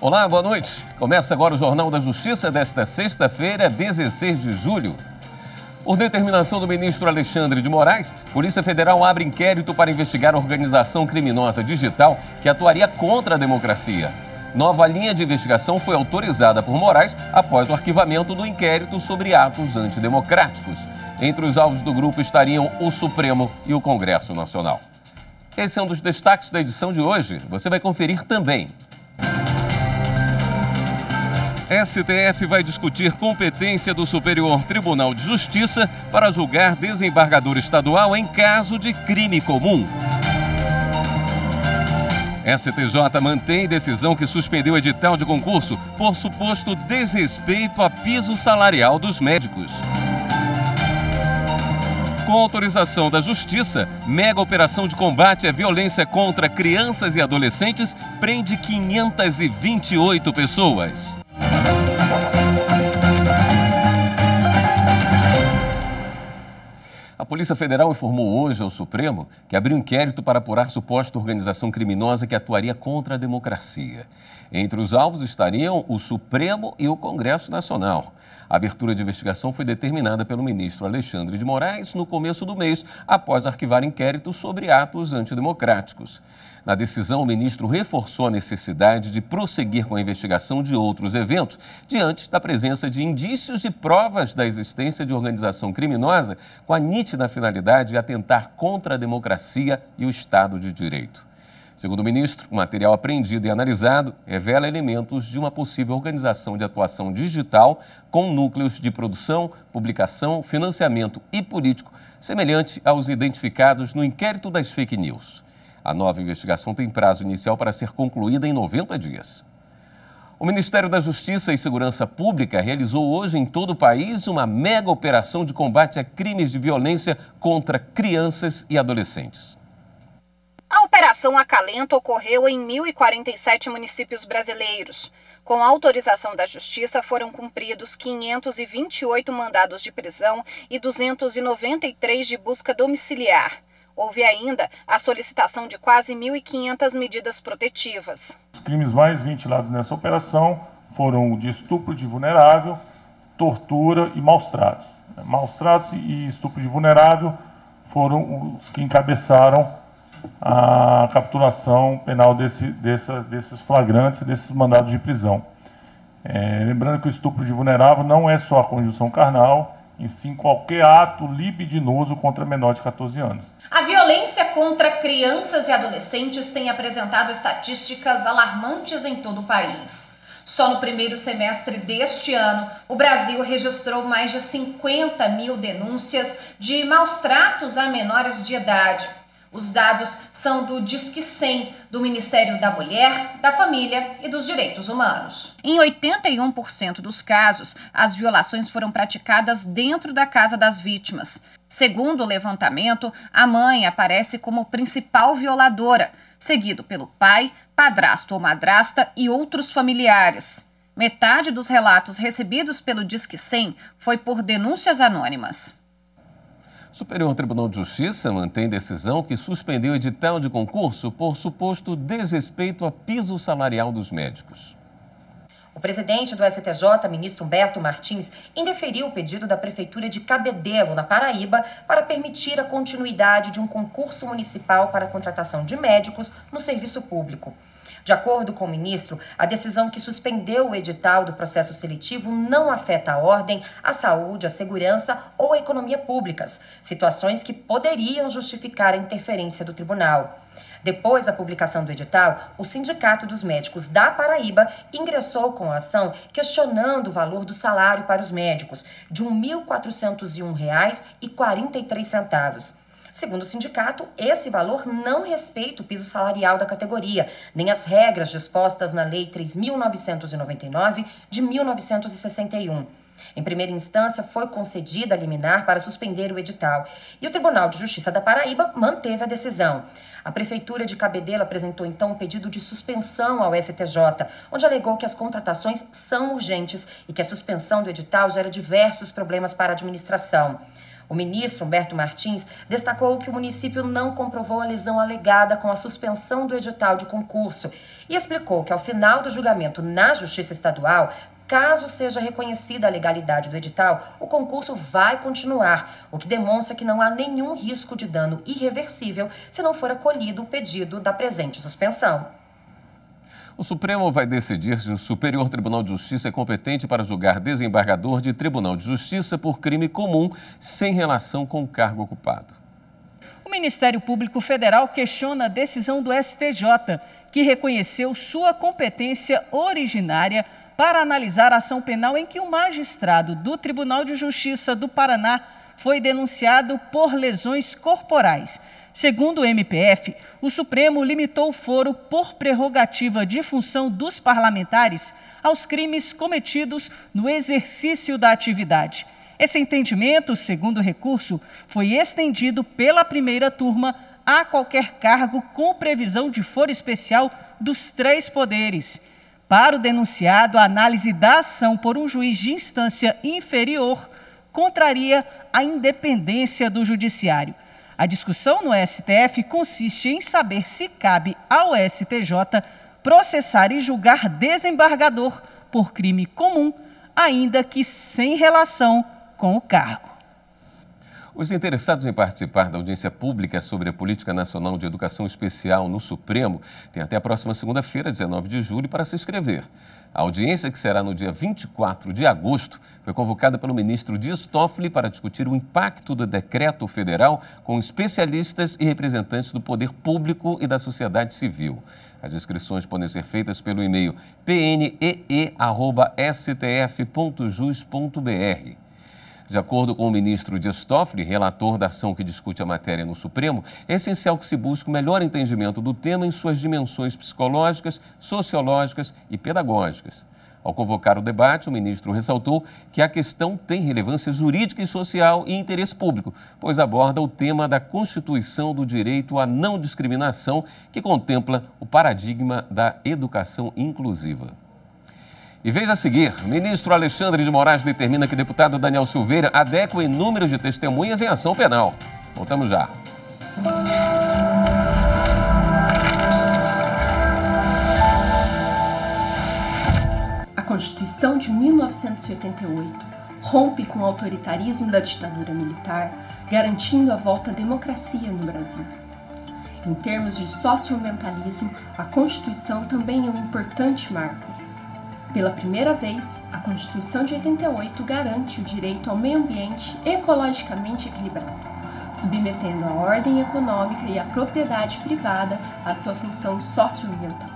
Olá, boa noite. Começa agora o Jornal da Justiça desta sexta-feira, 16 de julho. Por determinação do ministro Alexandre de Moraes, Polícia Federal abre inquérito para investigar a organização criminosa digital que atuaria contra a democracia. Nova linha de investigação foi autorizada por Moraes após o arquivamento do inquérito sobre atos antidemocráticos. Entre os alvos do grupo estariam o Supremo e o Congresso Nacional. Esse é um dos destaques da edição de hoje. Você vai conferir também. STF vai discutir competência do Superior Tribunal de Justiça para julgar desembargador estadual em caso de crime comum. STJ mantém decisão que suspendeu edital de concurso por suposto desrespeito a piso salarial dos médicos. Com autorização da Justiça, mega operação de combate à violência contra crianças e adolescentes prende 528 pessoas. A Polícia Federal informou hoje ao Supremo que abriu inquérito para apurar suposta organização criminosa que atuaria contra a democracia. Entre os alvos estariam o Supremo e o Congresso Nacional. A abertura de investigação foi determinada pelo ministro Alexandre de Moraes no começo do mês, após arquivar inquérito sobre atos antidemocráticos. Na decisão, o ministro reforçou a necessidade de prosseguir com a investigação de outros eventos, diante da presença de indícios e provas da existência de organização criminosa com a nítida finalidade de atentar contra a democracia e o Estado de Direito. Segundo o ministro, o material apreendido e analisado revela elementos de uma possível organização de atuação digital com núcleos de produção, publicação, financiamento e político, semelhante aos identificados no inquérito das fake news. A nova investigação tem prazo inicial para ser concluída em 90 dias. O Ministério da Justiça e Segurança Pública realizou hoje em todo o país uma mega operação de combate a crimes de violência contra crianças e adolescentes. A Operação Acalento ocorreu em 1.047 municípios brasileiros. Com a autorização da Justiça, foram cumpridos 528 mandados de prisão e 293 de busca domiciliar. Houve ainda a solicitação de quase 1.500 medidas protetivas. Os crimes mais ventilados nessa operação foram o de estupro de vulnerável, tortura e maus-tratos. Maus-tratos e estupro de vulnerável foram os que encabeçaram a capturação penal desses flagrantes, desses mandados de prisão. Lembrando que o estupro de vulnerável não é só a conjunção carnal, e sim qualquer ato libidinoso contra menor de 14 anos. A violência contra crianças e adolescentes tem apresentado estatísticas alarmantes em todo o país. Só no primeiro semestre deste ano, o Brasil registrou mais de 50 mil denúncias de maus-tratos a menores de idade. Os dados são do Disque 100, do Ministério da Mulher, da Família e dos Direitos Humanos. Em 81% dos casos, as violações foram praticadas dentro da casa das vítimas. Segundo o levantamento, a mãe aparece como principal violadora, seguido pelo pai, padrasto ou madrasta e outros familiares. Metade dos relatos recebidos pelo Disque 100 foi por denúncias anônimas. O Superior Tribunal de Justiça mantém decisão que suspendeu edital de concurso por suposto desrespeito a piso salarial dos médicos. O presidente do STJ, ministro Humberto Martins, indeferiu o pedido da Prefeitura de Cabedelo, na Paraíba, para permitir a continuidade de um concurso municipal para a contratação de médicos no serviço público. De acordo com o ministro, a decisão que suspendeu o edital do processo seletivo não afeta a ordem, a saúde, a segurança ou a economia públicas, situações que poderiam justificar a interferência do tribunal. Depois da publicação do edital, o Sindicato dos Médicos da Paraíba ingressou com a ação questionando o valor do salário para os médicos, de R$ 1.401,43. Segundo o sindicato, esse valor não respeita o piso salarial da categoria, nem as regras dispostas na Lei 3.999 de 1961. Em primeira instância, foi concedida a liminar para suspender o edital e o Tribunal de Justiça da Paraíba manteve a decisão. A Prefeitura de Cabedelo apresentou então um pedido de suspensão ao STJ, onde alegou que as contratações são urgentes e que a suspensão do edital gera diversos problemas para a administração. O ministro Humberto Martins destacou que o município não comprovou a lesão alegada com a suspensão do edital de concurso e explicou que, ao final do julgamento na Justiça Estadual, caso seja reconhecida a legalidade do edital, o concurso vai continuar, o que demonstra que não há nenhum risco de dano irreversível se não for acolhido o pedido da presente suspensão. O Supremo vai decidir se o Superior Tribunal de Justiça é competente para julgar desembargador de Tribunal de Justiça por crime comum sem relação com o cargo ocupado. O Ministério Público Federal questiona a decisão do STJ, que reconheceu sua competência originária para analisar a ação penal em que o magistrado do Tribunal de Justiça do Paraná foi denunciado por lesões corporais. Segundo o MPF, o Supremo limitou o foro por prerrogativa de função dos parlamentares aos crimes cometidos no exercício da atividade. Esse entendimento, segundo o recurso, foi estendido pela primeira turma a qualquer cargo com previsão de foro especial dos 3 poderes. Para o denunciado, a análise da ação por um juiz de instância inferior contraria a independência do judiciário. A discussão no STF consiste em saber se cabe ao STJ processar e julgar desembargador por crime comum, ainda que sem relação com o cargo. Os interessados em participar da audiência pública sobre a Política Nacional de Educação Especial no Supremo têm até a próxima segunda-feira, 19 de julho, para se inscrever. A audiência, que será no dia 24 de agosto, foi convocada pelo ministro Dias Toffoli para discutir o impacto do decreto federal com especialistas e representantes do poder público e da sociedade civil. As inscrições podem ser feitas pelo e-mail pnee@stf.jus.br. De acordo com o ministro Dias Toffoli, relator da ação que discute a matéria no Supremo, é essencial que se busque o melhor entendimento do tema em suas dimensões psicológicas, sociológicas e pedagógicas. Ao convocar o debate, o ministro ressaltou que a questão tem relevância jurídica e social e interesse público, pois aborda o tema da Constituição do Direito à Não Discriminação, que contempla o paradigma da educação inclusiva. E veja a seguir, o ministro Alexandre de Moraes determina que o deputado Daniel Silveira adeque em número de testemunhas em ação penal. Voltamos já. A Constituição de 1988 rompe com o autoritarismo da ditadura militar, garantindo a volta à democracia no Brasil. Em termos de socioambientalismo, a Constituição também é um importante marco. Pela primeira vez, a Constituição de 88 garante o direito ao meio ambiente ecologicamente equilibrado, submetendo a ordem econômica e a propriedade privada à sua função socioambiental.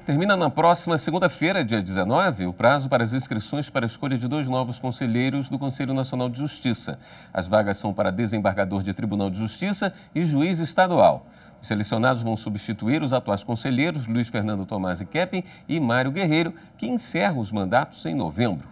Termina na próxima segunda-feira, dia 19, o prazo para as inscrições para a escolha de 2 novos conselheiros do Conselho Nacional de Justiça. As vagas são para desembargador de Tribunal de Justiça e juiz estadual. Os selecionados vão substituir os atuais conselheiros Luiz Fernando Tomasi Keppen e Mário Guerreiro, que encerram os mandatos em novembro.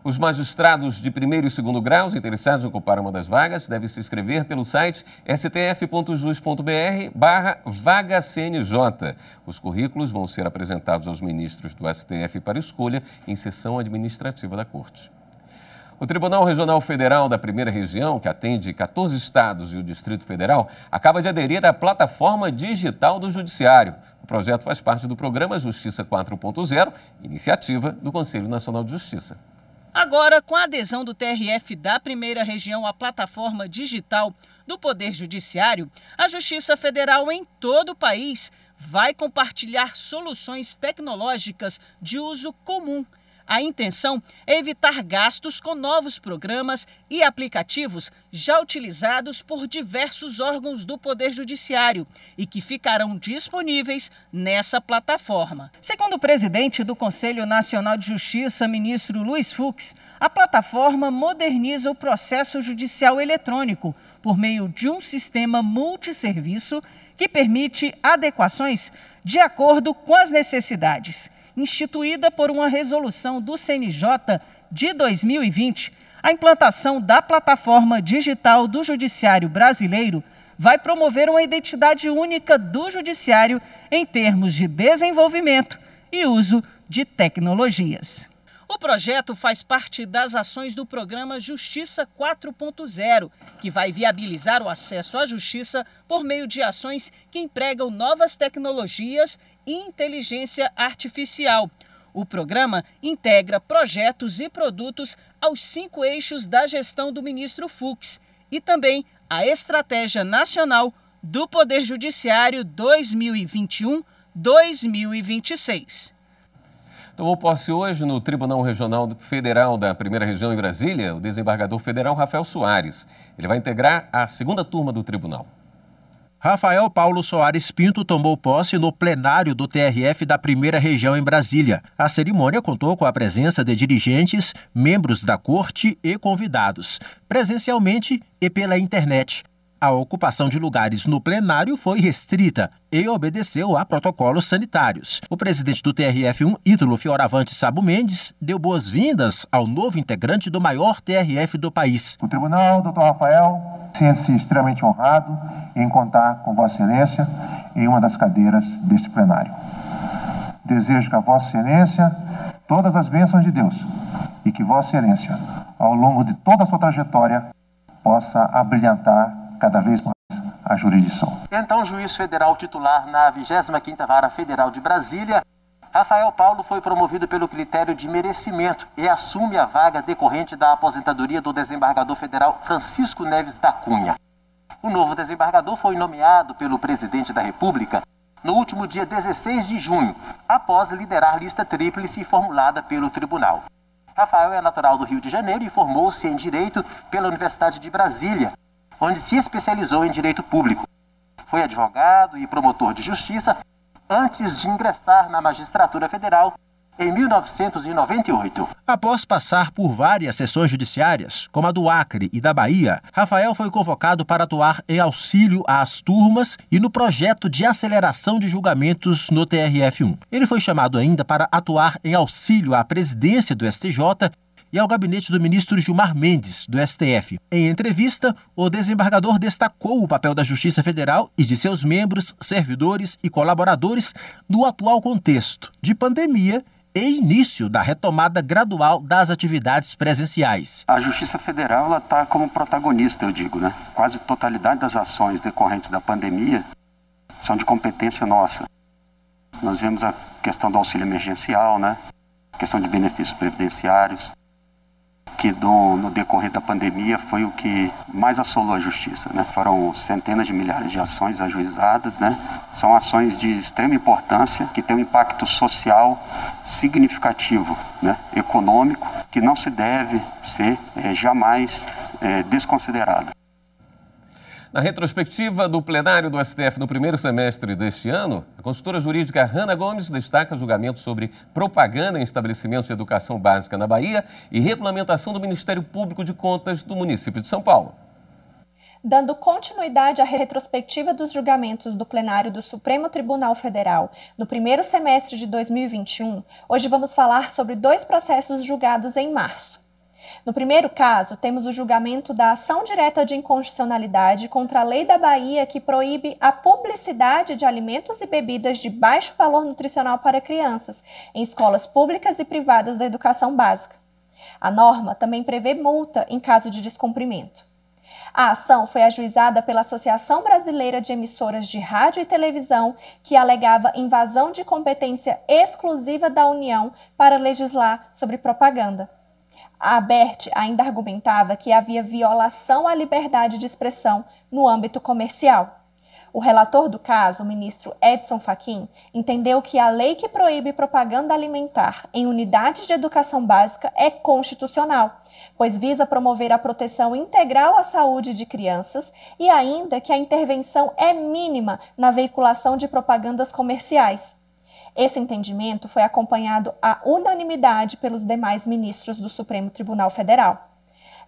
Os magistrados de primeiro e segundo graus interessados em ocupar uma das vagas devem se inscrever pelo site stf.jus.br/vaga-CNJ. Os currículos vão ser apresentados aos ministros do STF para escolha em sessão administrativa da Corte. O Tribunal Regional Federal da Primeira Região, que atende 14 estados e o Distrito Federal, acaba de aderir à plataforma digital do Judiciário. O projeto faz parte do programa Justiça 4.0, iniciativa do Conselho Nacional de Justiça. Agora, com a adesão do TRF da Primeira Região à plataforma digital do Poder Judiciário, a Justiça Federal em todo o país vai compartilhar soluções tecnológicas de uso comum. A intenção é evitar gastos com novos programas e aplicativos já utilizados por diversos órgãos do Poder Judiciário e que ficarão disponíveis nessa plataforma. Segundo o presidente do Conselho Nacional de Justiça, ministro Luiz Fux, a plataforma moderniza o processo judicial eletrônico por meio de um sistema multisserviço que permite adequações de acordo com as necessidades. Instituída por uma resolução do CNJ de 2020, a implantação da plataforma digital do Judiciário brasileiro vai promover uma identidade única do Judiciário em termos de desenvolvimento e uso de tecnologias. O projeto faz parte das ações do programa Justiça 4.0, que vai viabilizar o acesso à justiça por meio de ações que empregam novas tecnologias e inteligência artificial. O programa integra projetos e produtos aos 5 eixos da gestão do ministro Fux e também a Estratégia Nacional do Poder Judiciário 2021-2026. Tomou posse hoje no Tribunal Regional Federal da Primeira Região em Brasília o desembargador federal Rafael Soares. Ele vai integrar a 2ª turma do tribunal. Rafael Paulo Soares Pinto tomou posse no plenário do TRF da Primeira Região em Brasília. A cerimônia contou com a presença de dirigentes, membros da corte e convidados, presencialmente e pela internet. A ocupação de lugares no plenário foi restrita e obedeceu a protocolos sanitários. O presidente do TRF1, Ítalo Fioravante Sabo Mendes, deu boas-vindas ao novo integrante do maior TRF do país. O tribunal, doutor Rafael, sente-se extremamente honrado em contar com Vossa Excelência em uma das cadeiras deste plenário. Desejo que a Vossa Excelência todas as bênçãos de Deus e que Vossa Excelência, ao longo de toda a sua trajetória, possa abrilhantar cada vez mais a jurisdição. Então, juiz federal titular na 25ª Vara Federal de Brasília, Rafael Paulo foi promovido pelo critério de merecimento e assume a vaga decorrente da aposentadoria do desembargador federal Francisco Neves da Cunha. O novo desembargador foi nomeado pelo presidente da República no último dia 16 de junho, após liderar lista tríplice formulada pelo tribunal. Rafael é natural do Rio de Janeiro e formou-se em Direito pela Universidade de Brasília, onde se especializou em Direito Público. Foi advogado e promotor de justiça antes de ingressar na magistratura federal em 1998. Após passar por várias sessões judiciárias, como a do Acre e da Bahia, Rafael foi convocado para atuar em auxílio às turmas e no projeto de aceleração de julgamentos no TRF1. Ele foi chamado ainda para atuar em auxílio à presidência do STJ e ao gabinete do ministro Gilmar Mendes, do STF. Em entrevista, o desembargador destacou o papel da Justiça Federal e de seus membros, servidores e colaboradores no atual contexto de pandemia e início da retomada gradual das atividades presenciais. A Justiça Federal está como protagonista, eu digo, né? Quase totalidade das ações decorrentes da pandemia são de competência nossa. Nós vemos a questão do auxílio emergencial, né? A questão de benefícios previdenciários, que no decorrer da pandemia foi o que mais assolou a justiça, né? Foram centenas de milhares de ações ajuizadas, né? São ações de extrema importância, que têm um impacto social significativo, né? Econômico, que não se deve ser jamais desconsiderado. Na retrospectiva do plenário do STF no primeiro semestre deste ano, a consultora jurídica Hanna Gomes destaca julgamentos sobre propaganda em estabelecimentos de educação básica na Bahia e regulamentação do Ministério Público de Contas do município de São Paulo. Dando continuidade à retrospectiva dos julgamentos do plenário do Supremo Tribunal Federal no primeiro semestre de 2021, hoje vamos falar sobre 2 processos julgados em março. No primeiro caso, temos o julgamento da ação direta de inconstitucionalidade contra a lei da Bahia que proíbe a publicidade de alimentos e bebidas de baixo valor nutricional para crianças em escolas públicas e privadas da educação básica. A norma também prevê multa em caso de descumprimento. A ação foi ajuizada pela Associação Brasileira de Emissoras de Rádio e Televisão, que alegava invasão de competência exclusiva da União para legislar sobre propaganda. A ABERT ainda argumentava que havia violação à liberdade de expressão no âmbito comercial. O relator do caso, o ministro Edson Fachin, entendeu que a lei que proíbe propaganda alimentar em unidades de educação básica é constitucional, pois visa promover a proteção integral à saúde de crianças e ainda que a intervenção é mínima na veiculação de propagandas comerciais. Esse entendimento foi acompanhado à unanimidade pelos demais ministros do Supremo Tribunal Federal.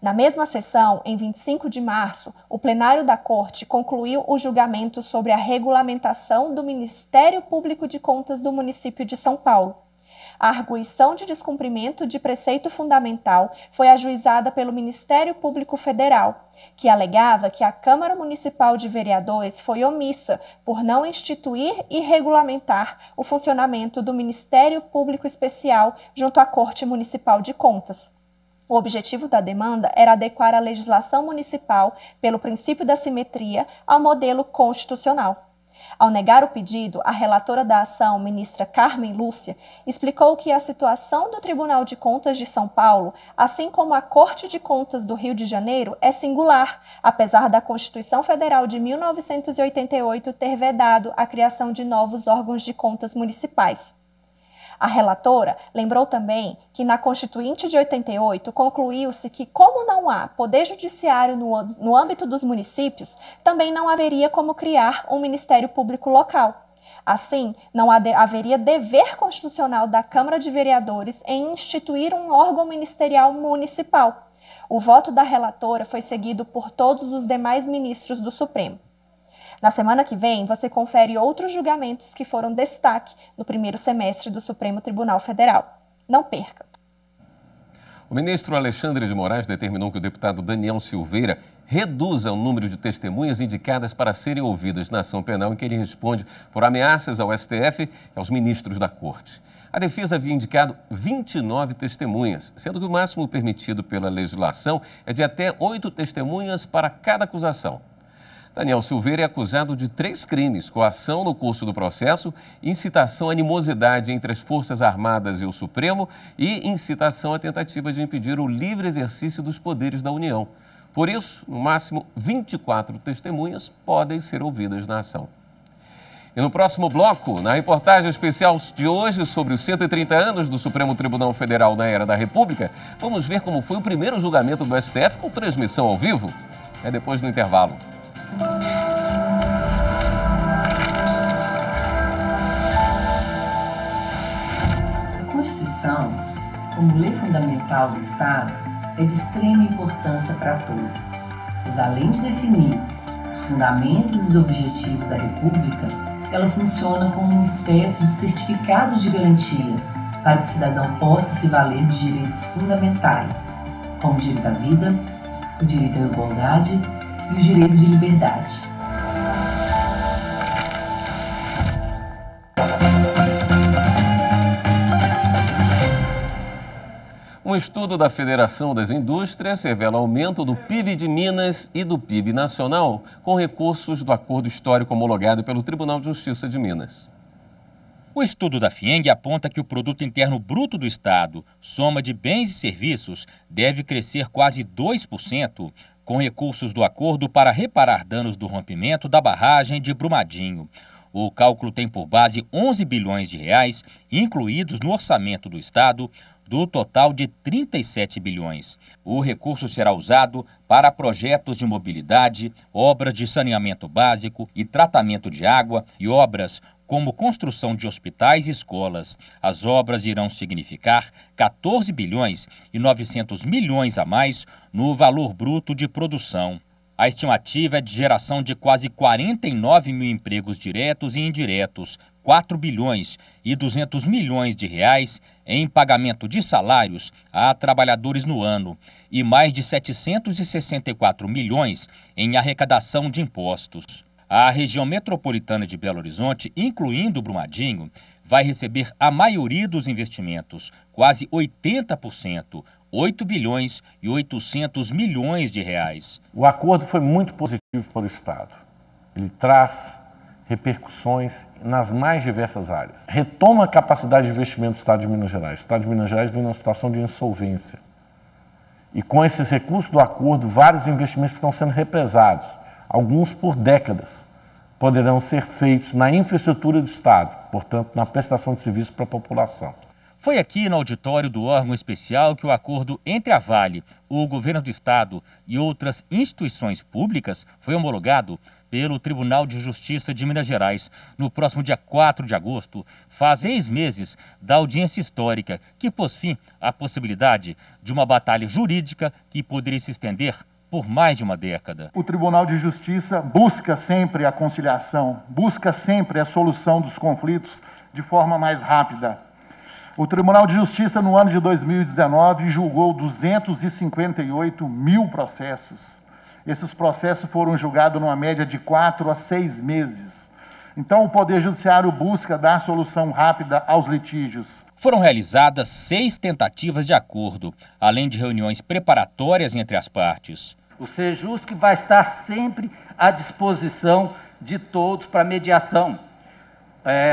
Na mesma sessão, em 25 de março, o plenário da Corte concluiu o julgamento sobre a regulamentação do Ministério Público de Contas do município de São Paulo. A arguição de descumprimento de preceito fundamental foi ajuizada pelo Ministério Público Federal, que alegava que a Câmara Municipal de Vereadores foi omissa por não instituir e regulamentar o funcionamento do Ministério Público Especial junto à Corte Municipal de Contas. O objetivo da demanda era adequar a legislação municipal, pelo princípio da simetria, ao modelo constitucional. Ao negar o pedido, a relatora da ação, ministra Carmen Lúcia, explicou que a situação do Tribunal de Contas de São Paulo, assim como a Corte de Contas do Rio de Janeiro, é singular, apesar da Constituição Federal de 1988 ter vedado a criação de novos ârbitros de contas municipais. A relatora lembrou também que na Constituinte de 88 concluiu-se que, como não há poder judiciário no âmbito dos municípios, também não haveria como criar um Ministério Público local. Assim, não haveria dever constitucional da Câmara de Vereadores em instituir um órgão ministerial municipal. O voto da relatora foi seguido por todos os demais ministros do Supremo. Na semana que vem, você confere outros julgamentos que foram destaque no primeiro semestre do Supremo Tribunal Federal. Não perca! O ministro Alexandre de Moraes determinou que o deputado Daniel Silveira reduza o número de testemunhas indicadas para serem ouvidas na ação penal em que ele responde por ameaças ao STF e aos ministros da Corte. A defesa havia indicado 29 testemunhas, sendo que o máximo permitido pela legislação é de até 8 testemunhas para cada acusação. Daniel Silveira é acusado de 3 crimes: coação no curso do processo, incitação à animosidade entre as Forças Armadas e o Supremo e incitação à tentativa de impedir o livre exercício dos poderes da União. Por isso, no máximo, 24 testemunhas podem ser ouvidas na ação. E no próximo bloco, na reportagem especial de hoje sobre os 130 anos do Supremo Tribunal Federal na Era da República, vamos ver como foi o primeiro julgamento do STF com transmissão ao vivo. É depois do intervalo. A Constituição, como lei fundamental do Estado, é de extrema importância para todos, pois além de definir os fundamentos e os objetivos da República, ela funciona como uma espécie de certificado de garantia para que o cidadão possa se valer de direitos fundamentais, como o direito à vida, o direito à igualdade e o direito de liberdade. Um estudo da Federação das Indústrias revela aumento do PIB de Minas e do PIB nacional com recursos do acordo histórico homologado pelo Tribunal de Justiça de Minas. O estudo da FIENG aponta que o Produto Interno Bruto do Estado, soma de bens e serviços, deve crescer quase 2%, com recursos do acordo para reparar danos do rompimento da barragem de Brumadinho. O cálculo tem por base 11 bilhões de reais, incluídos no orçamento do Estado, do total de 37 bilhões. O recurso será usado para projetos de mobilidade, obras de saneamento básico e tratamento de água e obras como construção de hospitais e escolas. As obras irão significar 14 bilhões e 900 milhões a mais no valor bruto de produção. A estimativa é de geração de quase 49 mil empregos diretos e indiretos, 4 bilhões e 200 milhões de reais em pagamento de salários a trabalhadores no ano e mais de 764 milhões em arrecadação de impostos. A região metropolitana de Belo Horizonte, incluindo Brumadinho, vai receber a maioria dos investimentos, quase 80%, 8 bilhões e 800 milhões de reais. O acordo foi muito positivo para o Estado. Ele traz repercussões nas mais diversas áreas. Retoma a capacidade de investimento do Estado de Minas Gerais. O Estado de Minas Gerais vem numa situação de insolvência. E com esses recursos do acordo, vários investimentos estão sendo represados. Alguns por décadas poderão ser feitos na infraestrutura do Estado, portanto, na prestação de serviço para a população. Foi aqui no auditório do órgão especial que o acordo entre a Vale, o Governo do Estado e outras instituições públicas foi homologado pelo Tribunal de Justiça de Minas Gerais no próximo dia 4 de agosto, faz 6 meses da audiência histórica que pôs fim à possibilidade de uma batalha jurídica que poderia se estender por mais de uma década. O Tribunal de Justiça busca sempre a conciliação, busca sempre a solução dos conflitos de forma mais rápida. O Tribunal de Justiça, no ano de 2019, julgou 258 mil processos. Esses processos foram julgados numa média de 4 a 6 meses. Então, o Poder Judiciário busca dar solução rápida aos litígios. Foram realizadas 6 tentativas de acordo, além de reuniões preparatórias entre as partes. O Sejusc vai estar sempre à disposição de todos para mediação.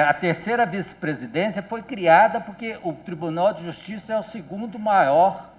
A terceira vice-presidência foi criada porque o Tribunal de Justiça é o segundo maior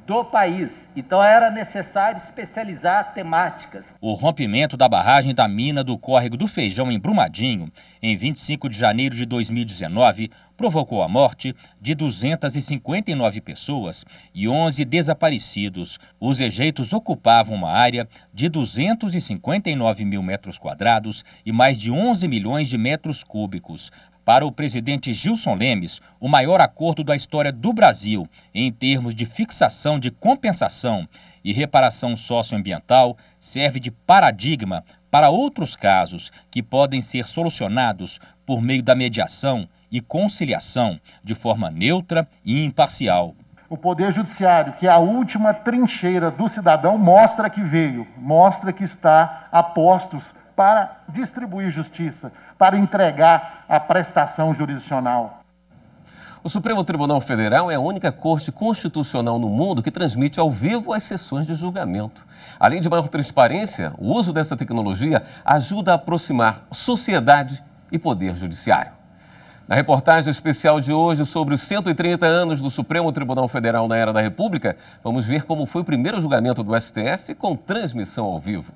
do país. Então era necessário especializar temáticas. O rompimento da barragem da mina do Córrego do Feijão em Brumadinho, em 25 de janeiro de 2019, provocou a morte de 259 pessoas e 11 desaparecidos. Os rejeitos ocupavam uma área de 259 mil metros quadrados e mais de 11 milhões de metros cúbicos. Para o presidente Gilson Lemes, o maior acordo da história do Brasil em termos de fixação de compensação e reparação socioambiental serve de paradigma para outros casos que podem ser solucionados por meio da mediação e conciliação de forma neutra e imparcial. O Poder Judiciário, que é a última trincheira do cidadão, mostra que veio, mostra que está a postos para distribuir justiça, para entregar a prestação jurisdicional. O Supremo Tribunal Federal é a única corte constitucional no mundo que transmite ao vivo as sessões de julgamento. Além de maior transparência, o uso dessa tecnologia ajuda a aproximar sociedade e poder judiciário. Na reportagem especial de hoje sobre os 130 anos do Supremo Tribunal Federal na Era da República, vamos ver como foi o primeiro julgamento do STF com transmissão ao vivo.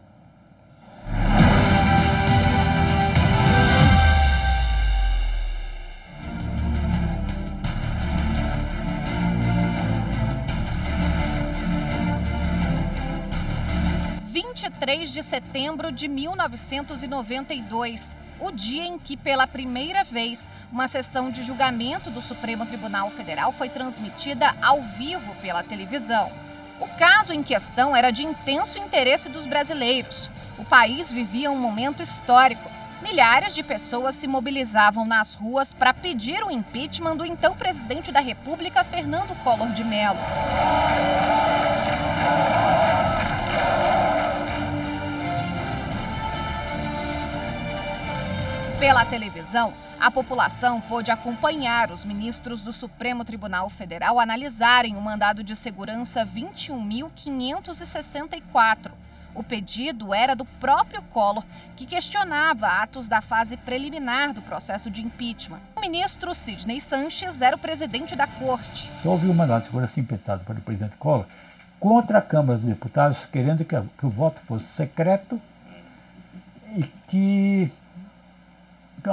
De setembro de 1992, o dia em que, pela primeira vez, uma sessão de julgamento do Supremo Tribunal Federal foi transmitida ao vivo pela televisão. O caso em questão era de intenso interesse dos brasileiros. O país vivia um momento histórico. Milhares de pessoas se mobilizavam nas ruas para pedir o impeachment do então presidente da República, Fernando Collor de Mello. Pela televisão, a população pôde acompanhar os ministros do Supremo Tribunal Federal analisarem o mandado de segurança 21.564. O pedido era do próprio Collor, que questionava atos da fase preliminar do processo de impeachment. O ministro Sidney Sanches era o presidente da corte. Houve um mandado de segurança impetrado pelo presidente Collor contra a Câmara dos Deputados, querendo que o voto fosse secreto e que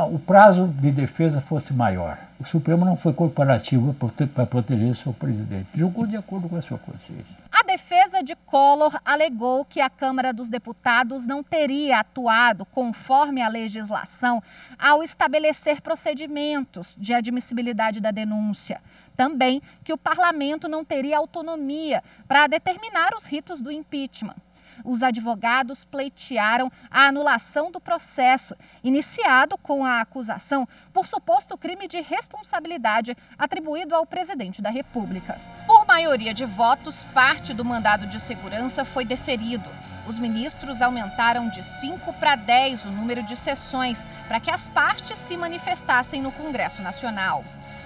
o prazo de defesa fosse maior. O Supremo não foi corporativo para proteger o seu presidente. Julgou de acordo com a sua consciência. A defesa de Collor alegou que a Câmara dos Deputados não teria atuado conforme a legislação ao estabelecer procedimentos de admissibilidade da denúncia. Também que o parlamento não teria autonomia para determinar os ritos do impeachment. Os advogados pleitearam a anulação do processo, iniciado com a acusação por suposto crime de responsabilidade atribuído ao presidente da República. Por maioria de votos, parte do mandado de segurança foi deferido. Os ministros aumentaram de 5 para 10 o número de sessões para que as partes se manifestassem no Congresso Nacional.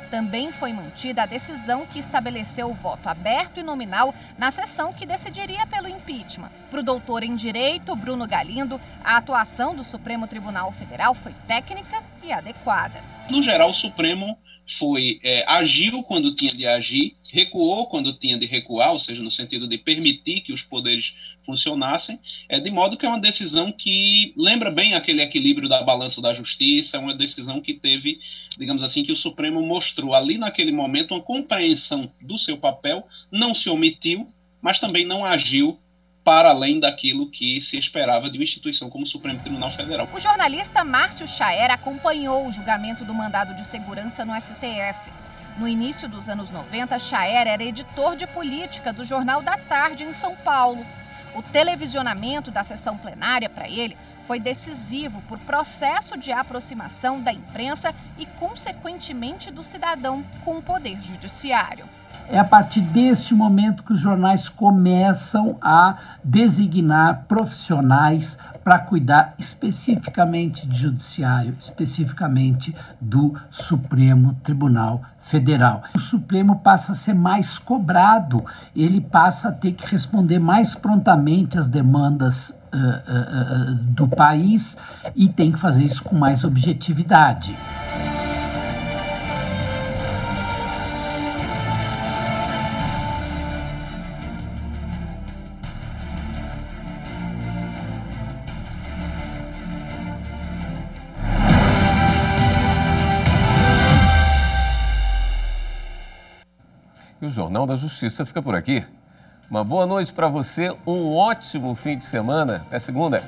Também foi mantida a decisão que estabeleceu o voto aberto e nominal na sessão que decidiria pelo impeachment. Para o doutor em Direito, Bruno Galindo, a atuação do Supremo Tribunal Federal foi técnica e adequada. No geral, o Supremo agiu quando tinha de agir, recuou quando tinha de recuar, ou seja, no sentido de permitir que os poderes funcionassem, de modo que é uma decisão que lembra bem aquele equilíbrio da balança da justiça, uma decisão que teve, digamos assim, que o Supremo mostrou ali naquele momento uma compreensão do seu papel, não se omitiu, mas também não agiu para além daquilo que se esperava de uma instituição como o Supremo Tribunal Federal. O jornalista Márcio Chaer acompanhou o julgamento do mandado de segurança no STF. No início dos anos 90, Chaer era editor de política do Jornal da Tarde em São Paulo. O televisionamento da sessão plenária para ele foi decisivo por processo de aproximação da imprensa e, consequentemente, do cidadão com o poder judiciário. É a partir deste momento que os jornais começam a designar profissionais para cuidar especificamente de judiciário, especificamente do Supremo Tribunal Federal. O Supremo passa a ser mais cobrado, ele passa a ter que responder mais prontamente às demandas do país e tem que fazer isso com mais objetividade. E o Jornal da Justiça fica por aqui. Uma boa noite para você, um ótimo fim de semana. Até segunda.